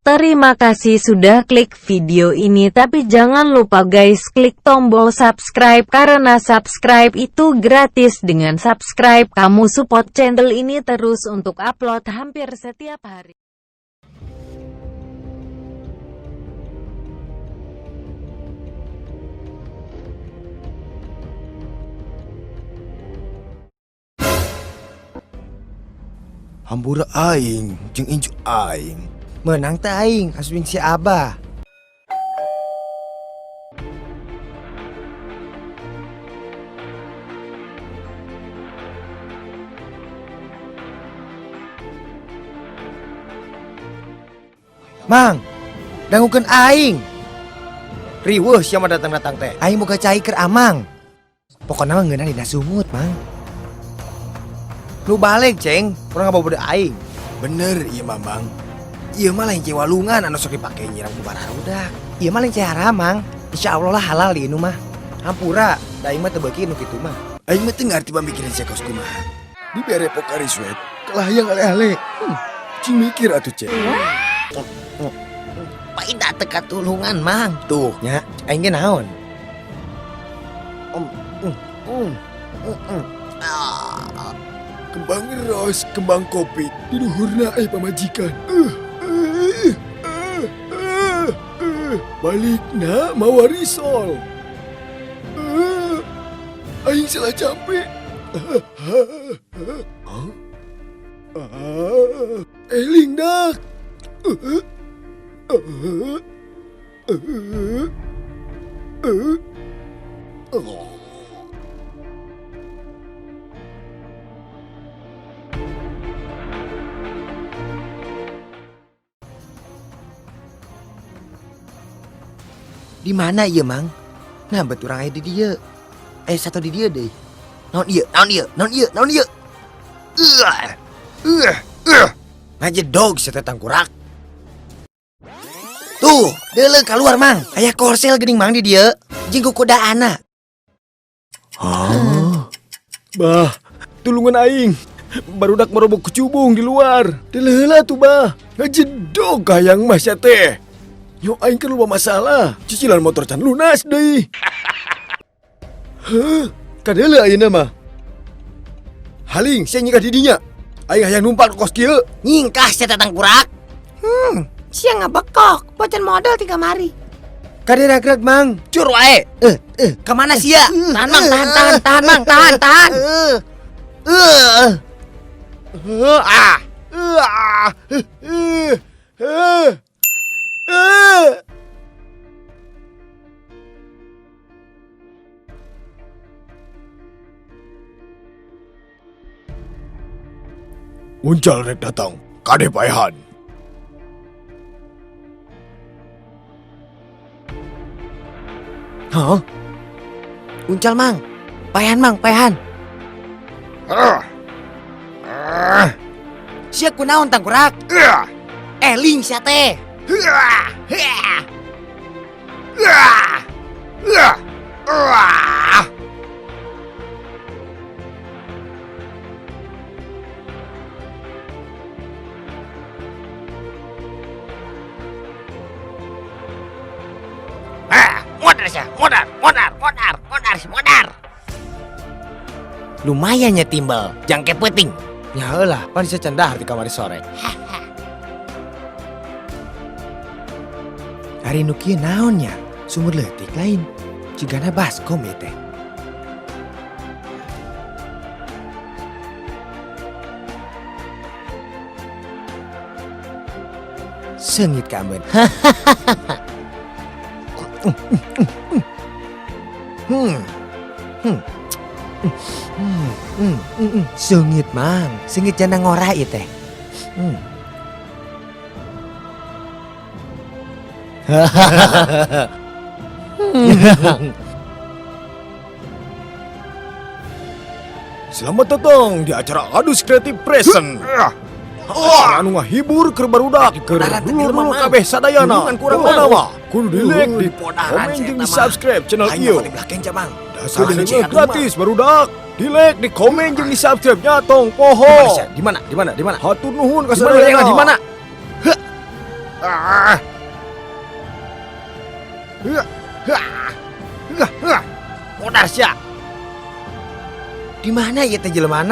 Terima kasih sudah klik video ini, tapi jangan lupa guys klik tombol subscribe karena subscribe itu gratis. Dengan subscribe kamu support channel ini terus untuk upload hampir setiap hari. Hampura aing, jeung incu aing. Menang teh aing, asuing si Abah. Mang, dangukeun aing. Riweuh sia mah datang-datang teh. Aing boga cai keur amang. Pokona mah ngeunah dina sumut, Mang. Lu balik, Ceng. Kurang ngabobodo aing. Bener ieu Mamang. Ieu mah lain cewalungan anu sok dipake nyirang ku bararudak. Ieu mah lain cai haram, Mang. Insyaallah lah halal di ieu mah. Hampura, da aing mah teu beuki nu kitu mah. Aing mah teu ngarti pamikiran sia kaos kumaha. Dibere pokari sweat, kelayang ale-ale. Cing mikir atuh, Ceng. Paida teu katulungan, Mang. Tuh, Nya, aing ge naon? Kembang ros, kembang kopi, di luhurna pamajikan. Balikna mawarisol. Aing salah campe. Eling dak. Di mana ieu, Mang? Nah, betul urang aya di dieu. Satu di dieu deui. Naon ieu? Naon ieu? Naon ieu? Naon ieu? Ngajedog sia teh tangkurak. Tuh, deuleu keluar, Mang. Aya korsel geuning, Mang, di dieu. Jeung kukudaana. Bah, tulungan aing. Barudak marobok kucubung di luar. Deuleuh tuh, Bah. Ngajedog hayang mah sia teh. Yo aing keur loba masalah. Cicilan motor can lunas deui. Heuh, kadeuleu ayeuna mah. Haling sia nyingkah di dinya. Aing hayang numpak kos kieu. Nyingkah sia tatang kurak. Sia ngabekok, bocan modal tiga mari. Kaderagrag, Mang. Cur wae. Ka mana sia? Tahan, Mang, tahan, Mang, tahan. Uncal rek datang, kade paehan. Hah? Uncal, Mang. Paehan, Mang, paehan. Sia kunaon tang kurak? Eling sia teh. Modar. Lumayan nya timbal, jangke peuting. Ya heulah, pan bisa cendahar di kamari sore. Hari nu kieu naon nya? Sumur leutik lain. Cigana baskom ieu teh. Seungit ka ambeun. Seungit, Mang. Seungit jana ngora ieu teh. Selamat datang di acara Adus Kreatif Present. Anu ngahibur keur barudak keur dulur kabeh sadayana. Kudu dilek, di komen jeung di subscribe channel ieu. Salah Salah ngecek gratis barudak. Di like, di komen, jeung di subscribe-nya tong Di poho. mana, Sya? Di mana? Di mana? Di mana? Hatur nuhun ka Di mana? sadayana. Di mana? Heh. Ah. Heh. Heh. Heh. Heh. Modas ya. Di mana ya teh jelema?